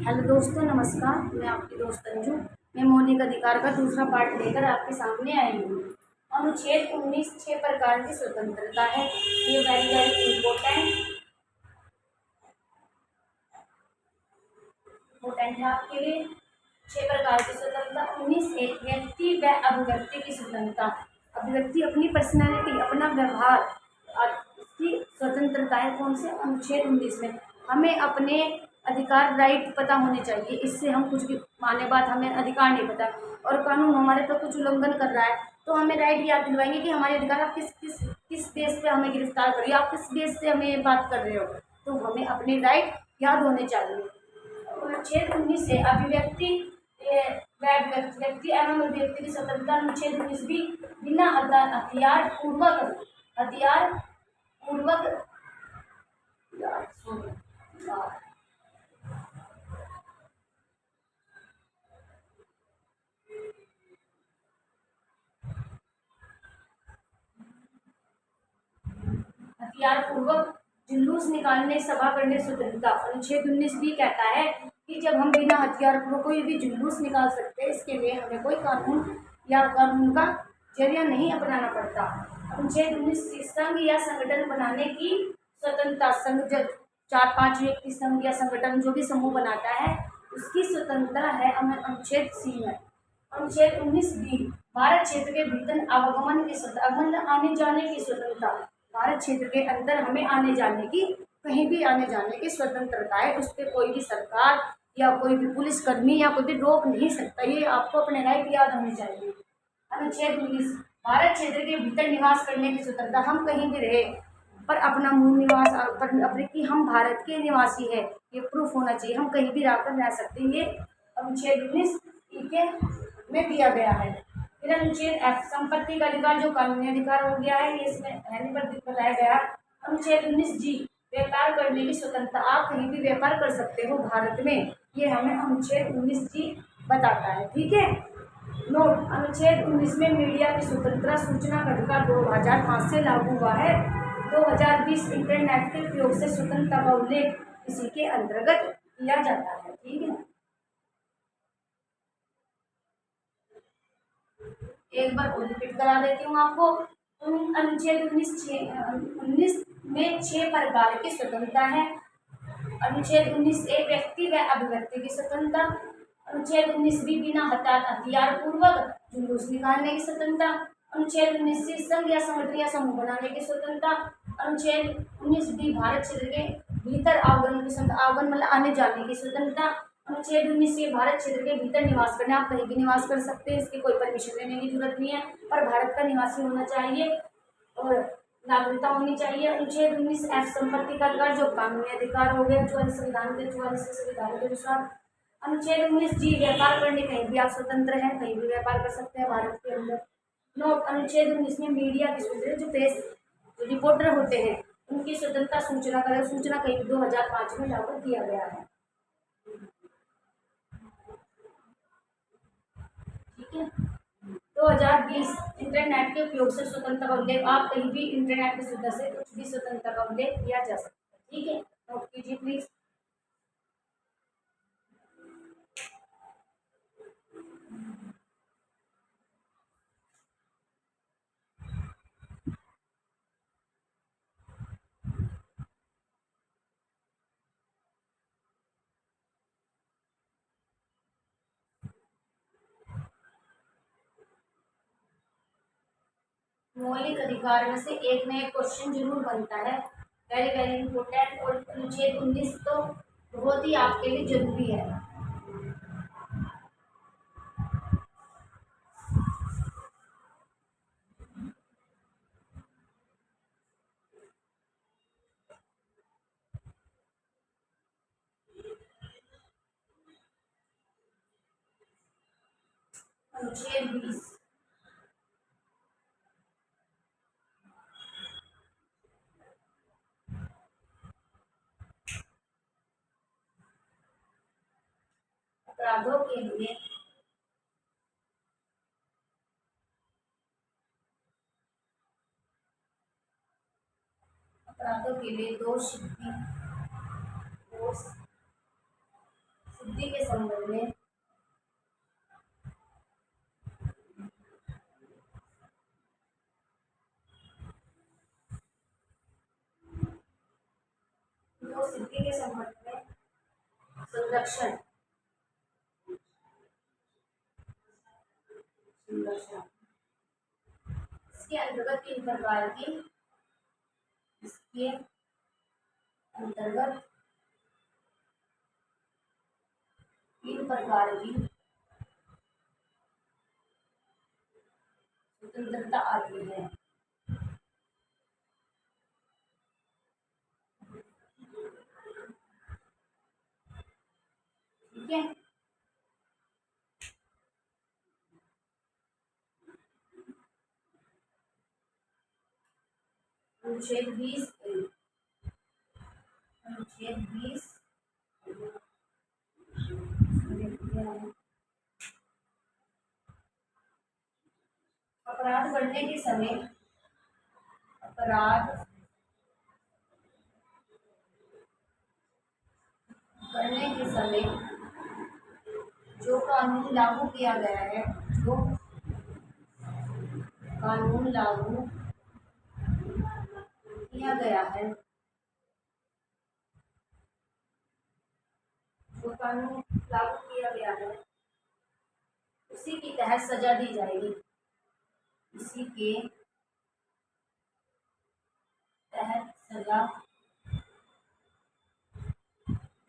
Hello दोस्तों, नमस्कार। मैं आपकी दोस्त अंजू। मैं मौलिक अधिकार का दूसरा पार्ट लेकर आपके सामने आई हूँ। अनुच्छेद 19 6 प्रकार की स्वतंत्रता है। ये वेरी वेरी इम्पोर्टेंट है आपके लिए। 6 प्रकार की स्वतंत्रता। 19 एक व्यक्ति व अभिव्यक्ति की स्वतंत्रता। अभिव्यक्ति अपनी पर्सनैलिटी, अपना व्यवहार, इसकी स्वतंत्रता है। कौन से? अनुच्छेद 19 में। हमें अपने अधिकार, राइट पता होने चाहिए। इससे हम कुछ भी माने बात, हमें अधिकार नहीं पता और कानून हमारे पर कुछ उल्लंघन कर रहा है तो हमें राइट याद दिलवाएंगे कि हमारे अधिकार, आप किस किस किस बेस पे हमें गिरफ्तार कर रही हो, आप किस बेस से हमें बात कर रहे हो। तो हमें अपने राइट याद होने चाहिए। अनुच्छेद 19 से अभिव्यक्ति व्यक्ति एवं अभिव्यक्ति की स्वतंत्रता। अनुच्छेद 19 भी बिना हथियार पूर्वक हथियार पूर्वक जुलूस निकालने, सभा करने स्वतंत्रता। अनुच्छेद 19 भी कहता है कि जब हम बिना हथियार पूर्वक कोई भी जुलूस निकाल सकते हैं, इसके लिए हमें कोई कानून या कानून का जरिया नहीं अपनाना पड़ता। अनुच्छेद 19 संघ या संगठन बनाने की स्वतंत्रता। संघ, जब 4-5 व्यक्ति संघ या संगठन जो भी समूह बनाता है उसकी स्वतंत्रता है अनुच्छेद सी में। अनुच्छेद 19 बी भारत क्षेत्र के भीतर आवागमन की स्वतंत्रता, आने जाने की स्वतंत्रता। भारत क्षेत्र के अंदर हमें आने जाने की, कहीं भी आने जाने की स्वतंत्रता है। उस पर कोई भी सरकार या कोई भी पुलिसकर्मी या कोई भी रोक नहीं सकता। ये आपको अपने राइट याद होने चाहिए। अनुच्छेद 19 भारत क्षेत्र के भीतर निवास करने की स्वतंत्रता। हम कहीं भी रहे पर अपना मूल निवास, पर अपने कि हम भारत के निवासी है, ये प्रूफ होना चाहिए। हम कहीं भी रहकर रह सकते हैं। ये अनुच्छेद 19 के में दिया गया है। फिर अनुच्छेद एफ संपत्ति का अधिकार, जो कानूनी अधिकार हो गया है, ये इसमें पहले पर बताया गया। अनुच्छेद 19 जी व्यापार करने की स्वतंत्रता। आप कहीं भी व्यापार कर सकते हो भारत में, ये हमें अनुच्छेद 19 जी बताता है। ठीक है। नोट, अनुच्छेद 19 में मीडिया की स्वतंत्रता, सूचना का अधिकार 2005 से लागू हुआ है। 2020 इंटरनेट के उपयोग से स्वतंत्रता का उल्लेख इसी के अंतर्गत किया जाता है। ठीक है। एक बार और रिपीट करा देती हूँ आपको। अनुच्छेद 19 में 6 प्रकार की स्वतंत्रता है। अनुच्छेद 19 ए व्यक्ति व अभिव्यक्ति की स्वतंत्रता। अनुच्छेद 19 बी बिना हथियार पूर्वक जुलूस निकालने की स्वतंत्रता। अनुच्छेद 19 सी संघ या संगठन या समूह बनाने की स्वतंत्रता। अनुच्छेद 19 डी भारत क्षेत्र के भीतर आवागमन की स्वतंत्रता, आवागमन मतलब आने जाने की स्वतंत्रता। अनुच्छेद 19 ये भारत क्षेत्र के भीतर निवास करना, आप कहीं भी निवास कर सकते हैं, इसकी कोई परमिशन लेने की जरूरत नहीं है, पर भारत का निवासी होना चाहिए और नागरिकता होनी चाहिए। अनुच्छेद 19 एफ संपत्ति का अधिकार, जो कानूनी अधिकार हो गया 44 संविधान के 44 संविधान के अनुसार। अनुच्छेद 19 जी व्यापार करने, कहीं भी आप स्वतंत्र हैं, कहीं भी व्यापार कर सकते हैं भारत के अंदर। नोट, अनुच्छेद 19 में मीडिया की स्वतंत्रता, जो प्रेस, जो रिपोर्टर होते हैं उनकी स्वतंत्रता, सूचना कहीं 2005 में लागू किया गया है। ठीक है। 2020 इंटरनेट के उपयोग से स्वतंत्रता का उल्लेख। आप कहीं भी इंटरनेट की सुविधा से कुछ भी स्वतंत्रता का उल्लेख किया जा सकता है। ठीक है, नोट कीजिए प्लीज। मौलिक अधिकार में से एक ना एक क्वेश्चन जरूर बनता है, वेरी वेरी इंपॉर्टेंट। और अनुच्छेद 19 तो बहुत ही आपके लिए जरूरी है। अनुच्छेद 20 अपराधों के लिए दोष सिद्धि सिद्धि के संबंध में संरक्षण इसके अंतर्गत तीन प्रकार की इसके अंतर्गत तीन प्रकार की स्वतंत्रता आती है। ठीक है, अनुच्छेद 20 अपराध करने के समय जो कानून लागू किया गया है जो कानून लागू किया गया है उसी के तहत सजा दी जाएगी। इसी के तहत सजा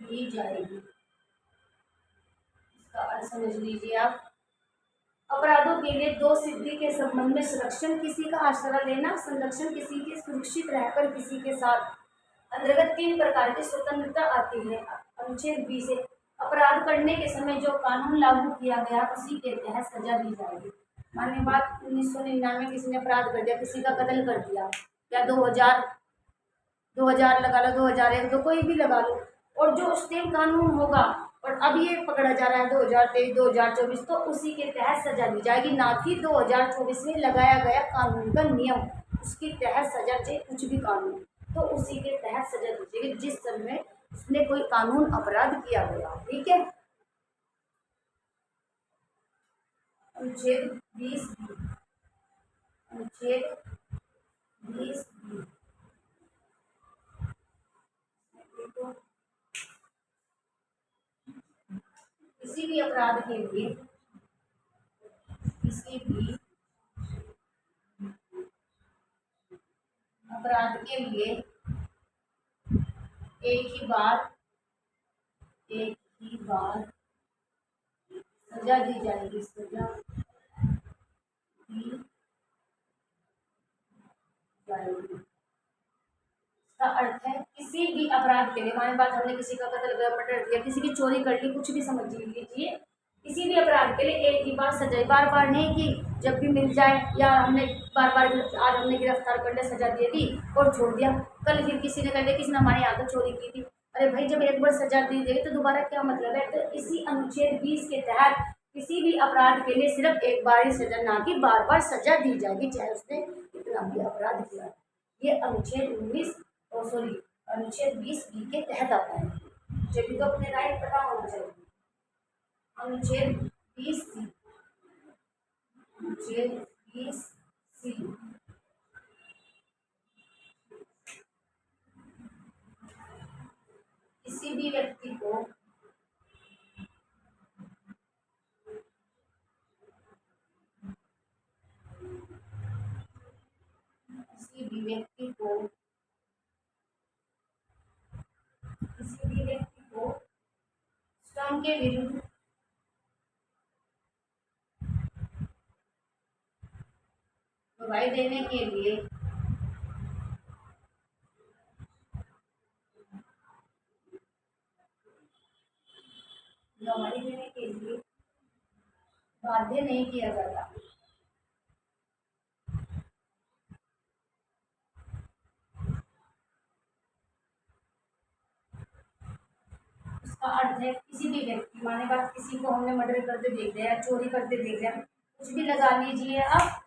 दी जाएगी। इसका अर्थ समझ लीजिए आप। अपराधों के लिए दो सिद्धि के संबंध में संरक्षण किसी का आश्रय लेना, संरक्षण किसी के सुरक्षित रहकर किसी के साथ अंतर्गत तीन प्रकार की स्वतंत्रता आती है। अनुच्छेद 20 से अपराध करने के समय जो कानून लागू किया गया उसी के तहत सजा दी जाएगी। माने बात 1999 किसी ने अपराध कर दिया, किसी का कत्ल कर दिया, या 2000 लगा लो, 2001, तो कोई भी लगा लो, और जो उस टाइम कानून होगा और अब ये पकड़ा जा रहा है 2023 2024, तो उसी के तहत सजा दी जाएगी, ना कि 2024 में लगाया गया कानून का नियम उसके तहत सजा, चाहे कुछ भी कानून, तो उसी के तहत सजा दी जाएगी जिस समय उसने कोई कानून अपराध किया गया। ठीक है, अनुच्छेद 20 किसी भी अपराध के लिए एक ही बार सजा दी जाएगी। इसका अर्थ है किसी भी अपराध के लिए, हमारे पास हमने किसी का कत्ल किया, मर्डर किया, किसी की चोरी कर ली, कुछ भी समझ लीजिए, किसी भी अपराध के लिए एक ही बार सजा, बार बार नहीं कि जब भी मिल जाए, या हमने बार बार आज हमने गिरफ्तार कर लिया, सजा दे दी और छोड़ दिया, कल फिर किसी ने कर दिया, किसी ने हमारे यहाँ तो चोरी की थी, अरे भाई जब एक बार सजा दी गई तो दोबारा क्या मतलब है। तो इसी अनुच्छेद 20 के तहत किसी भी अपराध के लिए सिर्फ एक बार ही सजा, ना कि बार बार सजा दी जाएगी, चाहे उसने कितना भी अपराध किया। ये अनुच्छेद 20 बी के तहत आता है, जब भी तो अपने राइट पता होना चाहिए। अनुच्छेद 20 सी किसी भी व्यक्ति को श्रम के विरुद्ध गवाही देने के लिए बाध्य नहीं किया जाता। उसका अर्थ है किसी भी व्यक्ति, माने बात किसी को हमने मर्डर करते देख लिया, चोरी करते देख लिया, कुछ भी लगा लीजिए आप,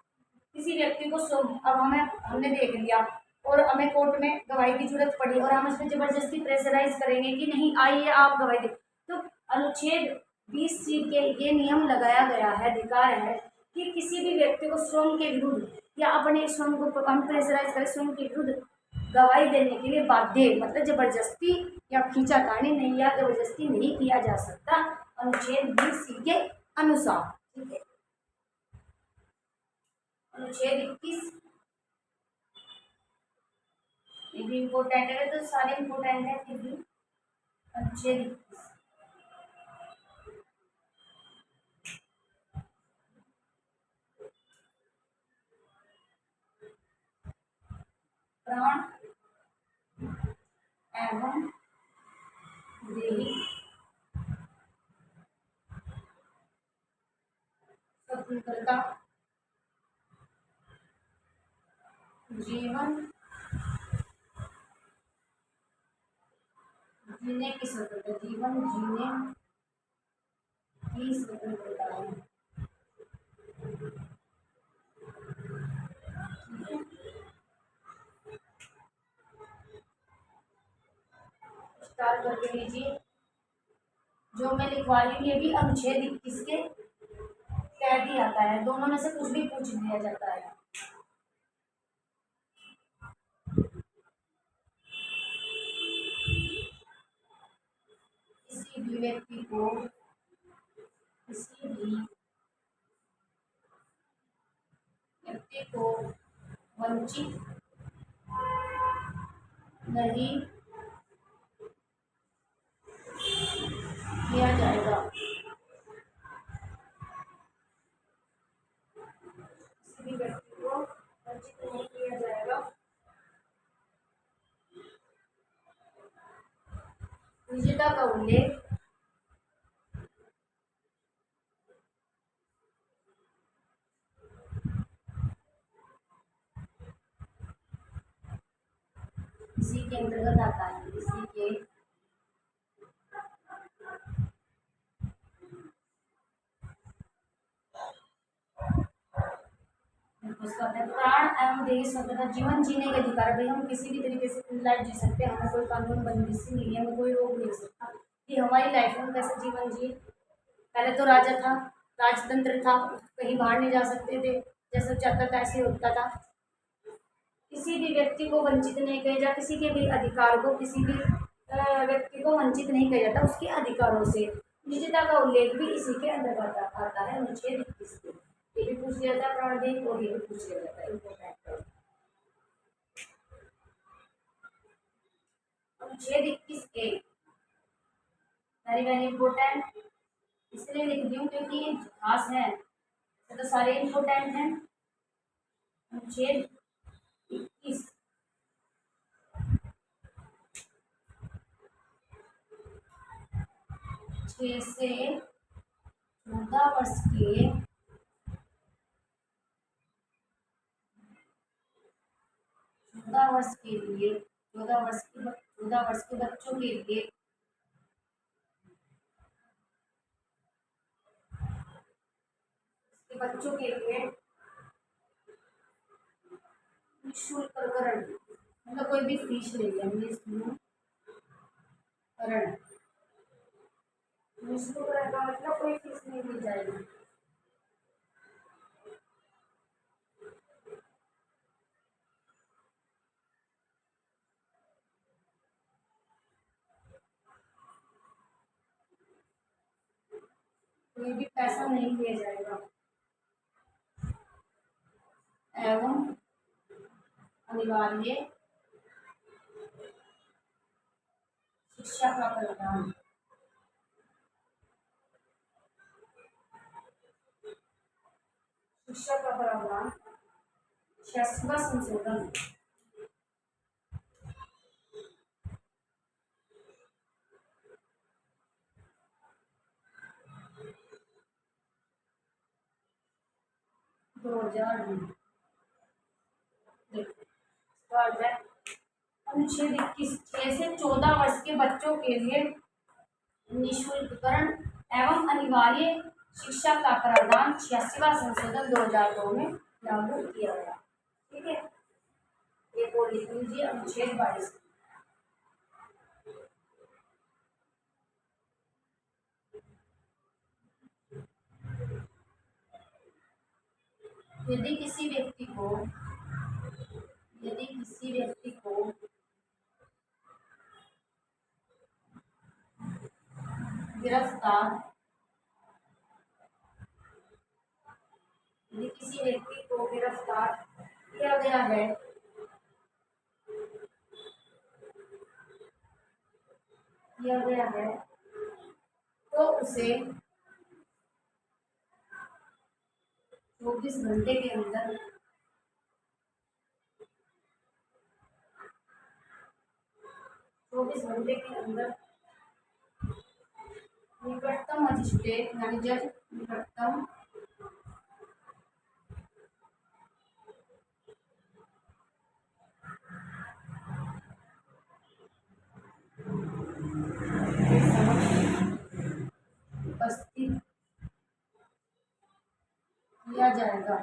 किसी व्यक्ति को अब हमने देख लिया और हमें कोर्ट में गवाही की जरूरत पड़ी और हम उस पर जबरदस्ती प्रेशराइज करेंगे कि नहीं आइए आप गवाही दे, तो अनुच्छेद 20C के ये नियम लगाया गया है, अधिकार है कि किसी भी व्यक्ति को स्वयं के विरुद्ध या अपने स्वयं को हम प्रेशराइज करें स्वयं के विरुद्ध गवाही देने के लिए बाध्य, मतलब जबरदस्ती या खींचातानी नहीं या जबरदस्ती नहीं किया जा सकता अनुच्छेद 20C के अनुसार। ठीक है, अनुच्छेद 21 ये भी इम्पोर्टेंट है, तो सारे इम्पोर्टेंट है फिर भी। अनुच्छेद 21 प्राण एवं देही स्वतंत्रता, जीवन जीने की स्वतंत्रता, जीवन जीने की स्वतंत्रता है। स्टार्ट करके लीजिए, जो मैं लिखवा रही हूँ ये भी अनुच्छेद 21 के तहत ही आता है, दोनों में से कुछ भी पूछ लिया जाता है। किसी भी व्यक्ति को वंचित नहीं किया जाएगा। किसी भी व्यक्ति को वंचित नहीं किया जाएगा। निजता का उल्लेख इसी के अंतर्गत आता है, इसी के प्राण एवं देही स्वतंत्रता, जीवन जीने के अधिकार। भाई हम किसी भी तरीके से अपनी लाइफ जी सकते हैं, हमें कोई कानून बंदिश नहीं है, हमें कोई रोक नहीं सकता कि हमारी लाइफ में कैसे जीवन जिए। पहले तो राजा था, राजतंत्र था, कहीं बाहर नहीं जा सकते थे, जैसे चाहता था ऐसे होता था। किसी भी व्यक्ति को वंचित नहीं किया जाता, किसी के भी अधिकार को किसी भी व्यक्ति को वंचित नहीं किया जाता उसके अधिकारों से। निजता का उल्लेख भी इसी के अंतर्गत आता है अनुच्छेद 21 में। ये भी पूछ लिया जाता है प्राणदेह और ये भी पूछ लिया जाता है इम्पोर्टेंट। अनुच्छेद 21A वेरी वेरी इम्पोर्टेंट, इसलिए लिख दी हूँ क्योंकि ये खास है, तो सारे इम्पोर्टेंट हैं। अनुच्छेद 21 6 से 14 वर्ष के 14 वर्ष के लिए 14 वर्ष के बच्चों के लिए निःशुल्ककरण, मतलब कोई भी फीस ले लेंगे इसमें करण, निःशुल्ककरण का मतलब कोई फीस नहीं ली जाएगी। कोई भी पैसा नहीं लिया जाएगा। एवं अनिवार्य शिक्षा का प्रदान, शिक्षा का प्रावधान 86वां संशोधन 2000 अनुच्छेद 21 6 से 14 वर्ष के बच्चों के लिए निःशुल्ककरण एवं अनिवार्य शिक्षा का प्रावधान 86वां संशोधन 2002 में लागू किया गया। ठीक है, ये बोल लिख लीजिए अनुच्छेद 22। यदि किसी व्यक्ति को गिरफ्तार किया गया है तो उसे 24 घंटे के अंदर निकटतम मजिस्ट्रेट यानी जज निकटतम उपस्थित किया जाएगा।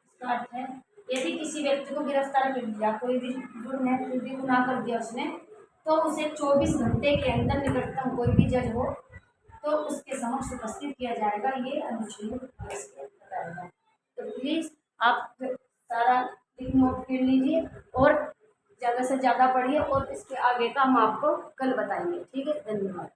इसका अर्थ है यदि किसी व्यक्ति को गिरफ्तार कर लिया, कोई भी जुर्म है, कोई भी गुनाह कर दिया उसने, तो उसे 24 घंटे के अंदर निकटतम कोई भी जज हो तो उसके समक्ष उपस्थित किया जाएगा। ये अनुच्छेद बताएगा। तो प्लीज़ आप सारा नोट कर लीजिए और ज़्यादा से ज़्यादा पढ़िए और इसके आगे का हम आपको कल बताएंगे। ठीक है, धन्यवाद।